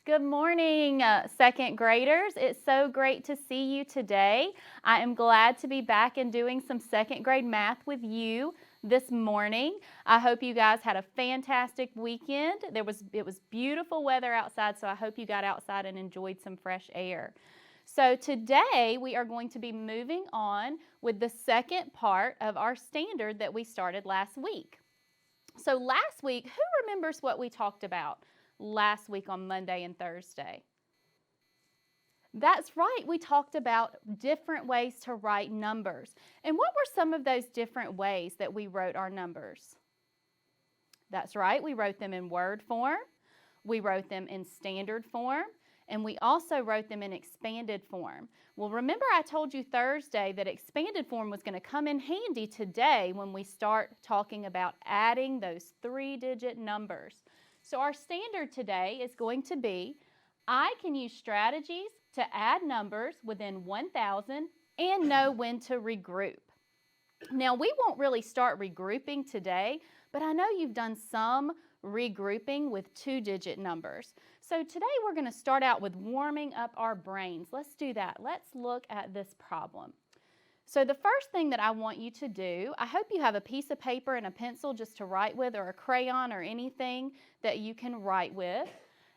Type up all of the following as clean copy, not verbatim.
Good morning, second graders. It's so great to see you today. I am glad to be back and doing some second grade math with you this morning. I hope you guys had a fantastic weekend. It was beautiful weather outside, so I hope you got outside and enjoyed some fresh air. So today we are going to be moving on with the second part of our standard that we started last week. So last week, who remembers what we talked about last week on Monday and Thursday? That's right, we talked about different ways to write numbers. And what were some of those different ways that we wrote our numbers? That's right, we wrote them in word form, we wrote them in standard form, and we also wrote them in expanded form. Well, remember I told you Thursday that expanded form was going to come in handy today when we start talking about adding those three-digit numbers. So our standard today is going to be, I can use strategies to add numbers within 1,000 and know when to regroup. Now, we won't really start regrouping today, but I know you've done some regrouping with two-digit numbers. So today we're going to start out with warming up our brains. Let's do that. Let's look at this problem. So the first thing that I want you to do, I hope you have a piece of paper and a pencil just to write with, or a crayon or anything that you can write with.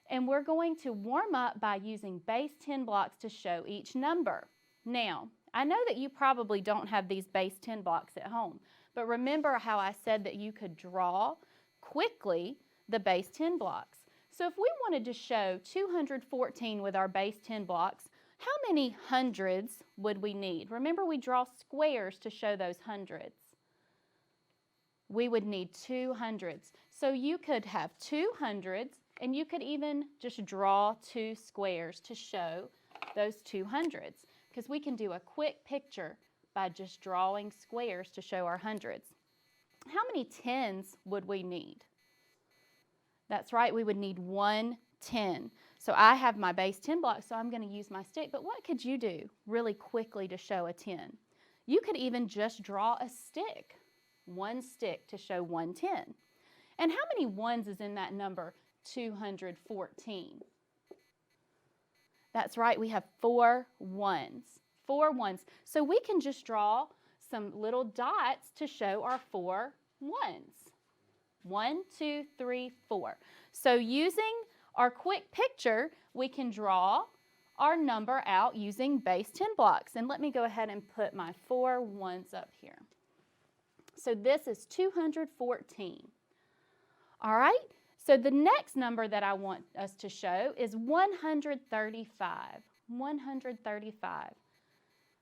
And we're going to warm up by using base 10 blocks to show each number. Now, I know that you probably don't have these base 10 blocks at home, but remember how I said that you could draw quickly the base 10 blocks. So if we wanted to show 214 with our base 10 blocks, how many hundreds would we need? Remember, we draw squares to show those hundreds. We would need two hundreds. So you could have two hundreds, and you could even just draw two squares to show those two hundreds, because we can do a quick picture by just drawing squares to show our hundreds. How many tens would we need? That's right, we would need 1 10. So I have my base 10 blocks, so I'm going to use my stick. But what could you do really quickly to show a 10? You could even just draw a stick, one stick to show 110. And how many ones is in that number 214? That's right, we have 4 ones. 4 ones. So we can just draw some little dots to show our 4 ones. 1, 2, 3, 4. So using our quick picture, we can draw our number out using base 10 blocks. And let me go ahead and put my 4 ones up here. So this is 214. All right, so the next number that I want us to show is 135. 135.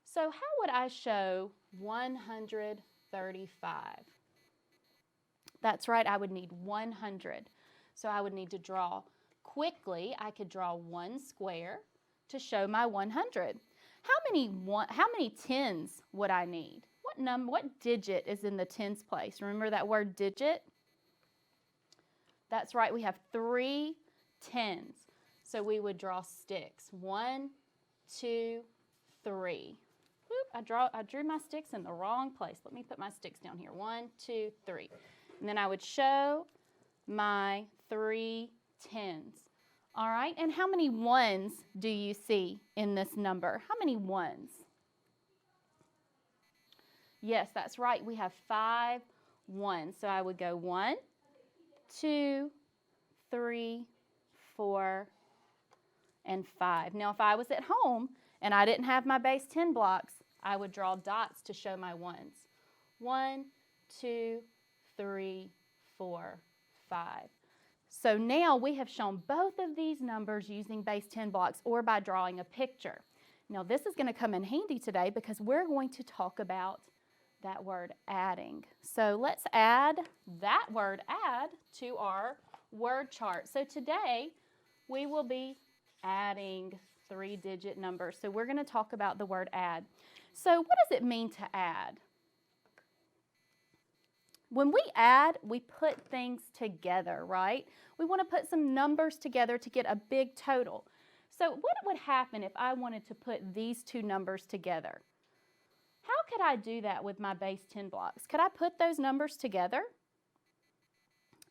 So how would I show 135? That's right, I would need 100. So I would need to draw quickly. I could draw one square to show my 100. How many tens would I need? What digit is in the tens place? Remember that word digit? That's right, we have 3 tens. So we would draw sticks. 1, 2, 3. Oop, I drew my sticks in the wrong place. Let me put my sticks down here. 1, 2, 3. And then I would show my 3 tens. All right, and how many ones do you see in this number? How many ones? Yes, that's right, we have 5 ones. So I would go 1, 2, 3, 4, and 5. Now, if I was at home and I didn't have my base 10 blocks, I would draw dots to show my ones. 1, 2, 3, 4, 5. So now we have shown both of these numbers using base 10 blocks or by drawing a picture. Now this is going to come in handy today because we're going to talk about that word adding. So let's add that word add to our word chart. So today we will be adding three-digit numbers. So we're going to talk about the word add. So what does it mean to add? When we add, we put things together, right? We want to put some numbers together to get a big total. So what would happen if I wanted to put these two numbers together? How could I do that with my base 10 blocks? Could I put those numbers together?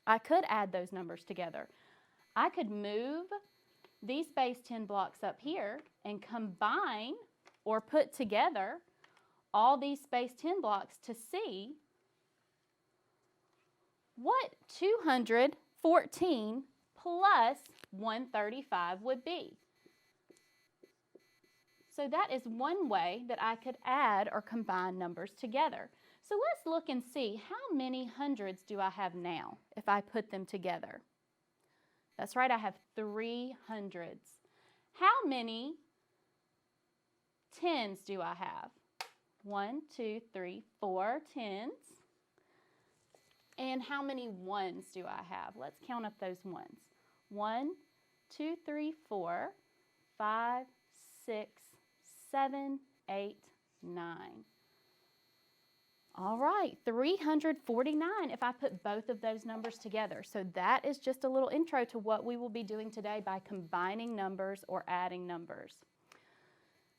I could add those numbers together. I could move these base 10 blocks up here and combine or put together all these base 10 blocks to see what 214 plus 135 would be. So that is one way that I could add or combine numbers together. So let's look and see how many hundreds do I have now if I put them together. That's right, I have 3 hundreds. How many tens do I have? 1, 2, 3, 4 tens. And how many ones do I have? Let's count up those ones. 1, 2, 3, 4, 5, 6, 7, 8, 9. All right, 349 if I put both of those numbers together. So that is just a little intro to what we will be doing today by combining numbers or adding numbers.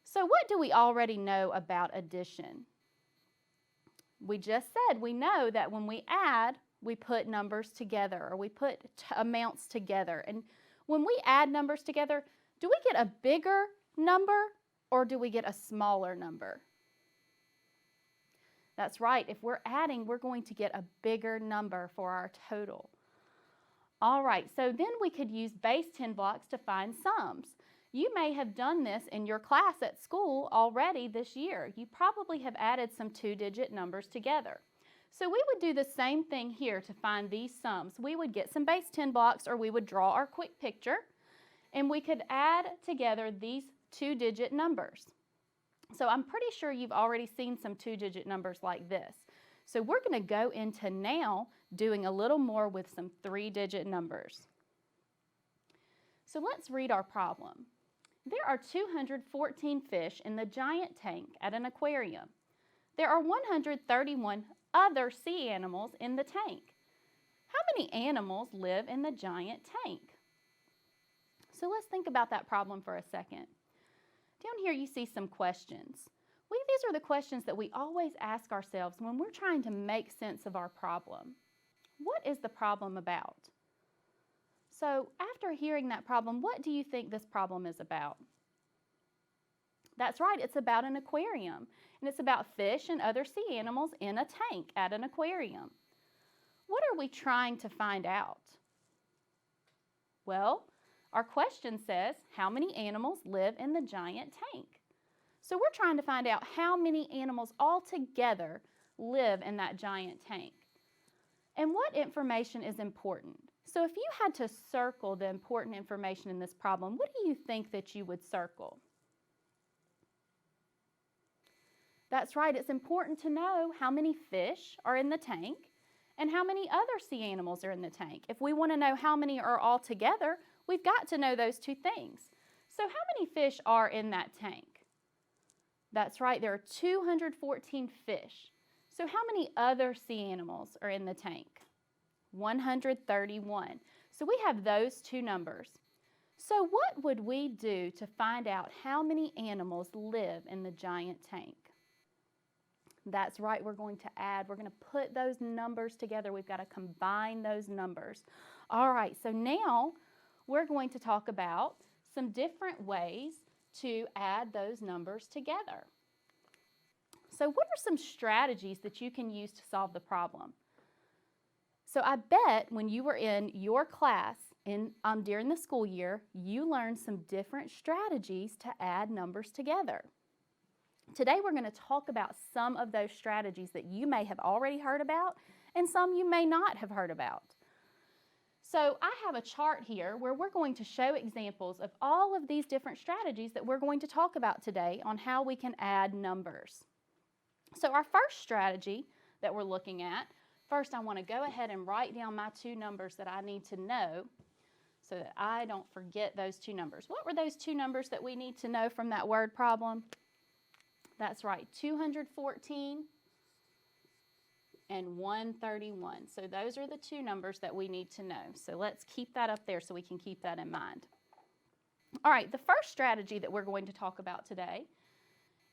So what do we already know about addition? We just said we know that when we add, we put numbers together or we put amounts together. And when we add numbers together, do we get a bigger number or do we get a smaller number? That's right, if we're adding, we're going to get a bigger number for our total. All right, so then we could use base 10 blocks to find sums. You may have done this in your class at school already this year. You probably have added some 2-digit numbers together. So we would do the same thing here to find these sums. We would get some base 10 blocks or we would draw our quick picture and we could add together these 2-digit numbers. So I'm pretty sure you've already seen some 2-digit numbers like this. So we're going to go into now doing a little more with some 3-digit numbers. So let's read our problem. There are 214 fish in the giant tank at an aquarium. There are 131 other sea animals in the tank. How many animals live in the giant tank? So let's think about that problem for a second. Down here you see some questions. These are the questions that we always ask ourselves when we're trying to make sense of our problem. What is the problem about? So after hearing that problem, what do you think this problem is about? That's right, it's about an aquarium. And it's about fish and other sea animals in a tank at an aquarium. What are we trying to find out? Well, our question says, how many animals live in the giant tank? So we're trying to find out how many animals altogether live in that giant tank. And what information is important? So if you had to circle the important information in this problem, what do you think that you would circle? That's right, it's important to know how many fish are in the tank and how many other sea animals are in the tank. If we want to know how many are all together, we've got to know those two things. So how many fish are in that tank? That's right, there are 214 fish. So how many other sea animals are in the tank? 131. So we have those two numbers. So what would we do to find out how many animals live in the giant tank? That's right, we're going to add. We're going to put those numbers together. We've got to combine those numbers. All right, so now we're going to talk about some different ways to add those numbers together. So what are some strategies that you can use to solve the problem? So I bet when you were in your class during the school year, you learned some different strategies to add numbers together. Today we're going to talk about some of those strategies that you may have already heard about and some you may not have heard about. So I have a chart here where we're going to show examples of all of these different strategies that we're going to talk about today on how we can add numbers. So our first strategy that we're looking at, first I want to go ahead and write down my two numbers that I need to know so that I don't forget those two numbers. What were those two numbers that we need to know from that word problem? That's right, 214 and 131. So those are the two numbers that we need to know. So let's keep that up there so we can keep that in mind. All right, the first strategy that we're going to talk about today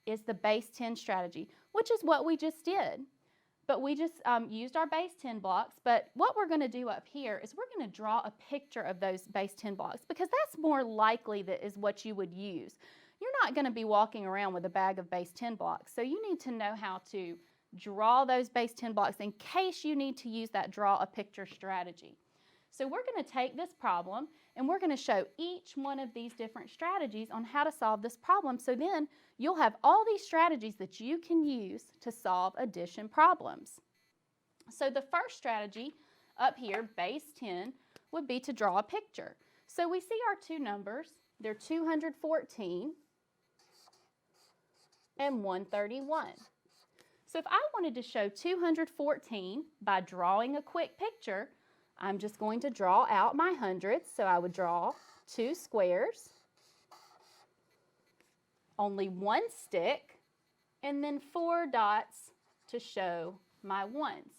is the base 10 strategy, which is what we just did. but we just used our base 10 blocks. But what we're going to do up here is we're going to draw a picture of those base 10 blocks because that's more likely that is what you would use. You're not going to be walking around with a bag of base 10 blocks, so you need to know how to draw those base 10 blocks in case you need to use that draw a picture strategy. So we're going to take this problem and we're going to show each one of these different strategies on how to solve this problem. So then you'll have all these strategies that you can use to solve addition problems. So the first strategy up here, base 10, would be to draw a picture. So we see our two numbers. They're 214 and 131. So if I wanted to show 214 by drawing a quick picture, I'm just going to draw out my hundreds. So I would draw 2 squares, only 1 stick, and then 4 dots to show my ones.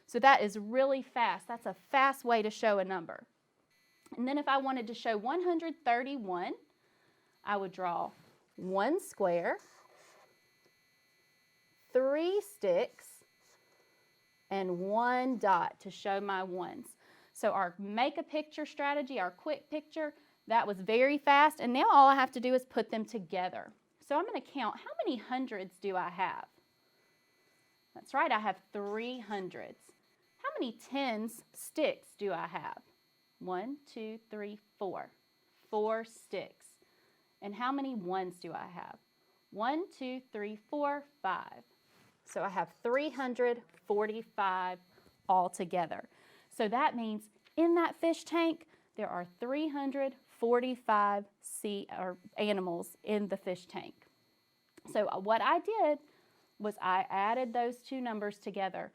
So that is really fast. That's a fast way to show a number. And then if I wanted to show 131, I would draw 1 square, 3 sticks, and 1 dot to show my ones. So our make a picture strategy, our quick picture, that was very fast, and now all I have to do is put them together. So I'm going to count how many hundreds do I have? That's right, I have 3 hundreds. How many tens, sticks do I have? 1, 2, 3, 4. 4 sticks. And how many ones do I have? 1, 2, 3, 4, 5. So I have 345 altogether. So that means in that fish tank, there are 345 animals in the fish tank. So what I did was I added those two numbers together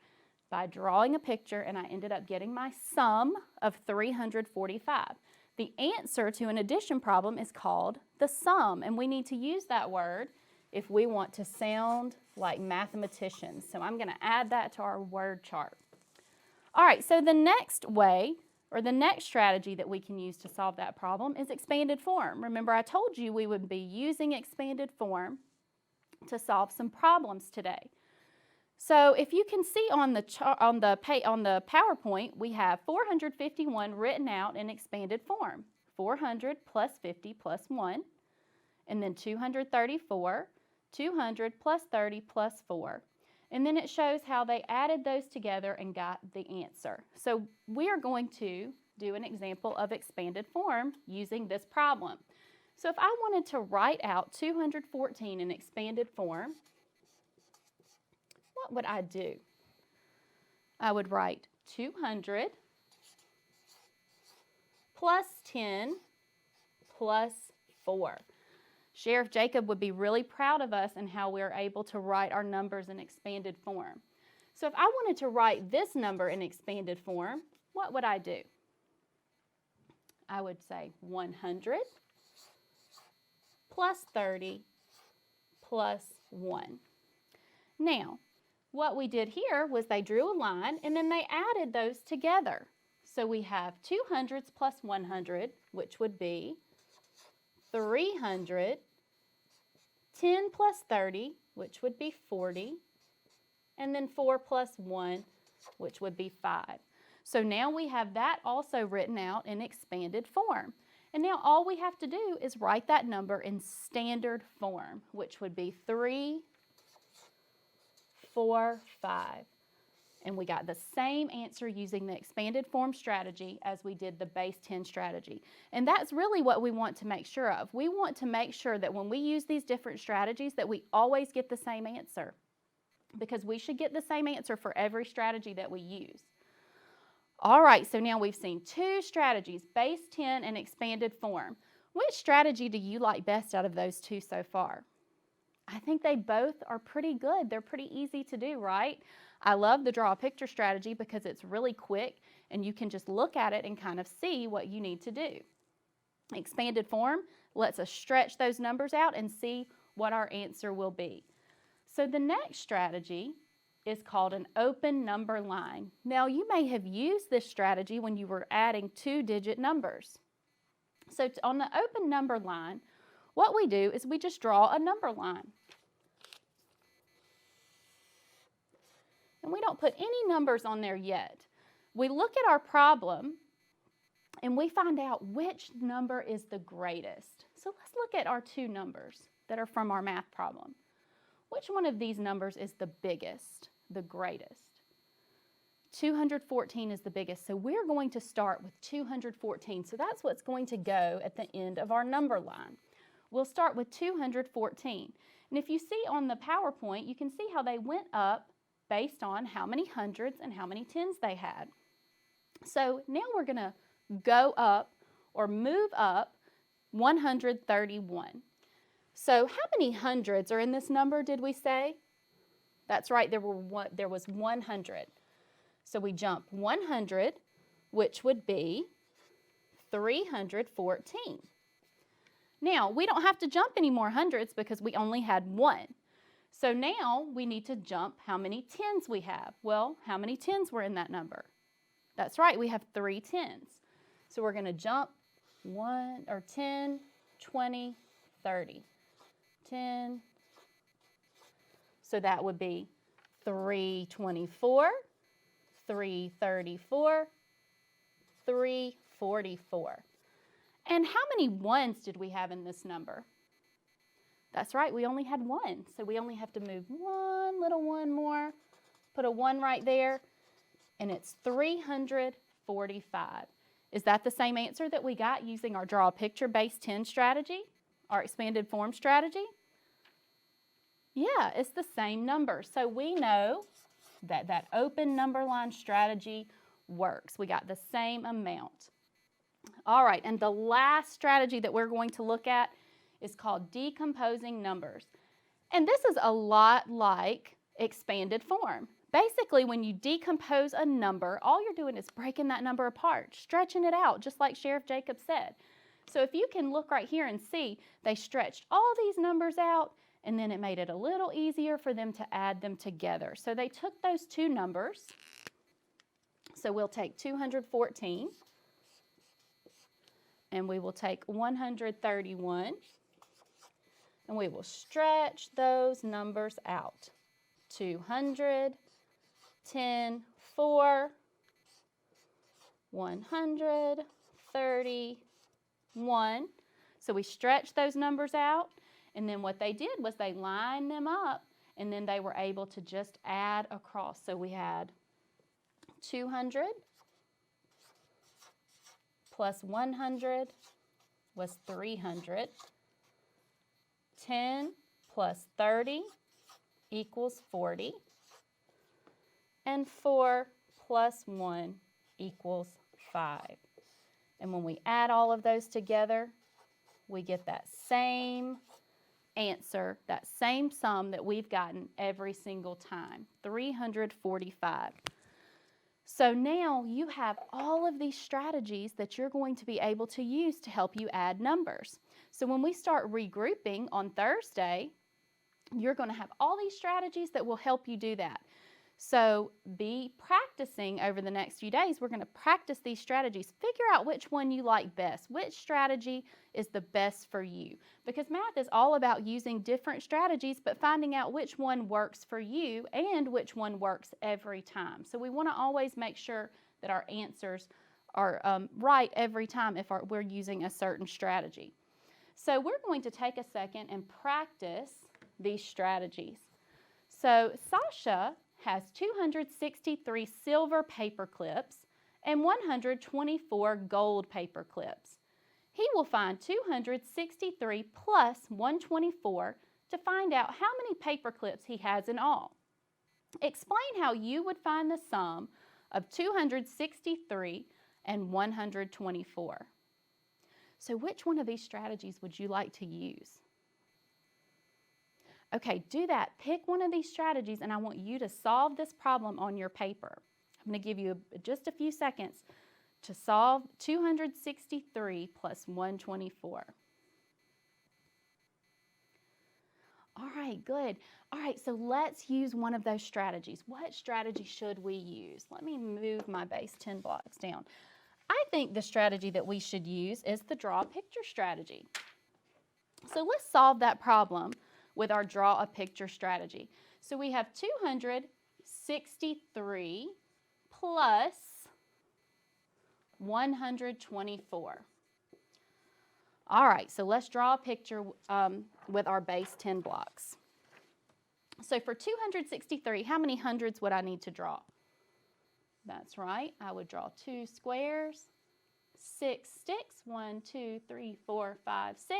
by drawing a picture, and I ended up getting my sum of 345. The answer to an addition problem is called the sum, and we need to use that word if we want to sound like mathematicians. So I'm going to add that to our word chart. All right, so the next way, or the next strategy that we can use to solve that problem is expanded form. Remember, I told you we would be using expanded form to solve some problems today. So if you can see on the PowerPoint, we have 451 written out in expanded form. 400 plus 50 plus 1, and then 234, 200 plus 30 plus 4. And then it shows how they added those together and got the answer. So we are going to do an example of expanded form using this problem. So if I wanted to write out 214 in expanded form, what would I do? I would write 200 plus 10 plus 4. Sheriff Jacob would be really proud of us and how we're able to write our numbers in expanded form. So if I wanted to write this number in expanded form, what would I do? I would say 100 plus 30 plus 1. Now, what we did here was they drew a line and then they added those together. So we have 200s plus 100, which would be 300, 10 plus 30, which would be 40, and then 4 plus 1, which would be 5. So now we have that also written out in expanded form. And now all we have to do is write that number in standard form, which would be 3, 4, 5. And we got the same answer using the expanded form strategy as we did the base 10 strategy. And that's really what we want to make sure of. We want to make sure that when we use these different strategies that we always get the same answer, because we should get the same answer for every strategy that we use. All right, so now we've seen two strategies, base 10 and expanded form. Which strategy do you like best out of those two so far? I think they both are pretty good. They're pretty easy to do, right? I love the draw a picture strategy because it's really quick and you can just look at it and kind of see what you need to do. Expanded form lets us stretch those numbers out and see what our answer will be. So the next strategy is called an open number line. Now you may have used this strategy when you were adding 2-digit numbers. So on the open number line, what we do is we just draw a number line. and we don't put any numbers on there yet. We look at our problem and we find out which number is the greatest. So let's look at our two numbers that are from our math problem. Which one of these numbers is the biggest, the greatest? 214 is the biggest, so we're going to start with 214. So that's what's going to go at the end of our number line. We'll start with 214. And if you see on the PowerPoint, you can see how they went up based on how many hundreds and how many tens they had. So now we're going to go up or move up 131. So how many hundreds are in this number, did we say? That's right, there was 100. So we jump 100, which would be 314. Now, we don't have to jump any more hundreds because we only had one. So now we need to jump how many tens we have. Well, how many tens were in that number? That's right, we have 3 tens. So we're going to jump 10, 20, 30. 10. So that would be 324, 334, 344. And how many ones did we have in this number? That's right, we only had one. So we only have to move one little one more, put a 1 right there, and it's 345. Is that the same answer that we got using our draw a picture based 10 strategy, our expanded form strategy? Yeah, it's the same number. So we know that that open number line strategy works. We got the same amount. All right, and the last strategy that we're going to look at is called decomposing numbers. And this is a lot like expanded form. Basically, when you decompose a number, all you're doing is breaking that number apart, stretching it out, just like Sheriff Jacob said. So if you can look right here and see, they stretched all these numbers out, and then it made it a little easier for them to add them together. So they took those two numbers. So we'll take 214, and we will take 131, and we will stretch those numbers out. 200, 10, 4, 131. So we stretched those numbers out, and then what they did was they lined them up, and then they were able to just add across. So we had 200 plus 100 was 300. 10 plus 30 equals 40. And 4 plus 1 equals 5. And when we add all of those together, we get that same answer, that same sum that we've gotten every single time, 345. So now you have all of these strategies that you're going to be able to use to help you add numbers. So when we start regrouping on Thursday, you're going to have all these strategies that will help you do that. So be practicing over the next few days. We're going to practice these strategies. Figure out which one you like best. Which strategy is the best for you? Because math is all about using different strategies, but finding out which one works for you and which one works every time. So we want to always make sure that our answers are right every time if we're using a certain strategy. So we're going to take a second and practice these strategies. So Sasha has 263 silver paper clips and 124 gold paper clips. He will find 263 plus 124 to find out how many paper clips he has in all. Explain how you would find the sum of 263 and 124. So which one of these strategies would you like to use? Okay, do that. Pick one of these strategies, and I want you to solve this problem on your paper. I'm going to give you just a few seconds to solve 263 plus 124. All right, good. All right, so let's use one of those strategies. What strategy should we use? Let me move my base 10 blocks down. I think the strategy that we should use is the draw a picture strategy. So let's solve that problem with our draw a picture strategy. So we have 263 63 plus 124. All right, so let's draw a picture with our base 10 blocks. So for 263, how many hundreds would I need to draw? That's right, I would draw 2 squares, 6 sticks, 1, 2, 3, 4, 5, 6,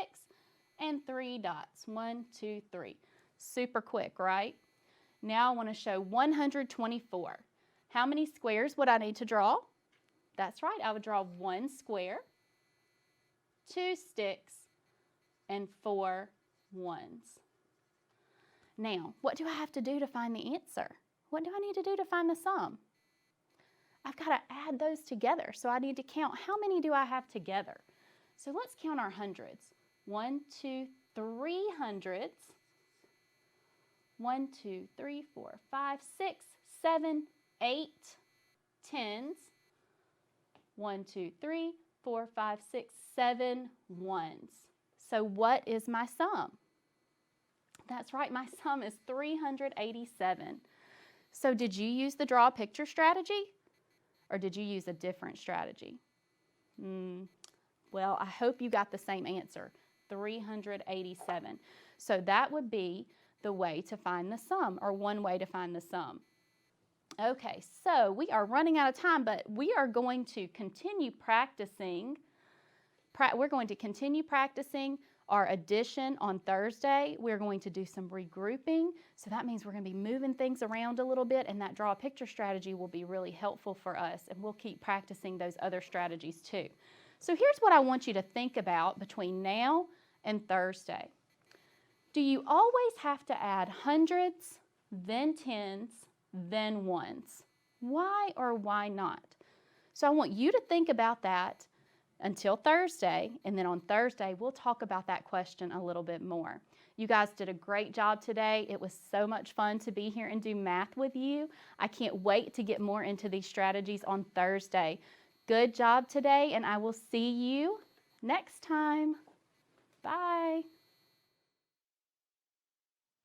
and 3 dots, 1, 2, 3. Super quick, right? Now I want to show 124. How many squares would I need to draw? That's right, I would draw 1 square, 2 sticks, and 4 ones. Now, what do I have to do to find the answer? What do I need to do to find the sum? I've got to add those together, so I need to count how many do I have together. So let's count our hundreds. 1, 2, 3 hundreds. 1, 2, 3, 4, 5, 6, 7, 8 tens. 1, 2, 3, 4, 5, 6, 7 ones. So what is my sum? That's right, my sum is 387. So did you use the draw picture strategy? Or did you use a different strategy? Well, I hope you got the same answer, 387. So that would be the way to find the sum, or one way to find the sum. Okay, so we are running out of time, but we are going to continue practicing. We're going to continue practicing our addition on Thursday. We're going to do some regrouping. So that means we're going to be moving things around a little bit, and that draw a picture strategy will be really helpful for us, and we'll keep practicing those other strategies too. So here's what I want you to think about between now and Thursday. Do you always have to add hundreds, then tens, then ones? Why or why not? So I want you to think about that until Thursday, and then on Thursday we'll talk about that question a little bit more. You guys did a great job today. It was so much fun to be here and do math with you. I can't wait to get more into these strategies on Thursday. Good job today, and I will see you next time. Bye.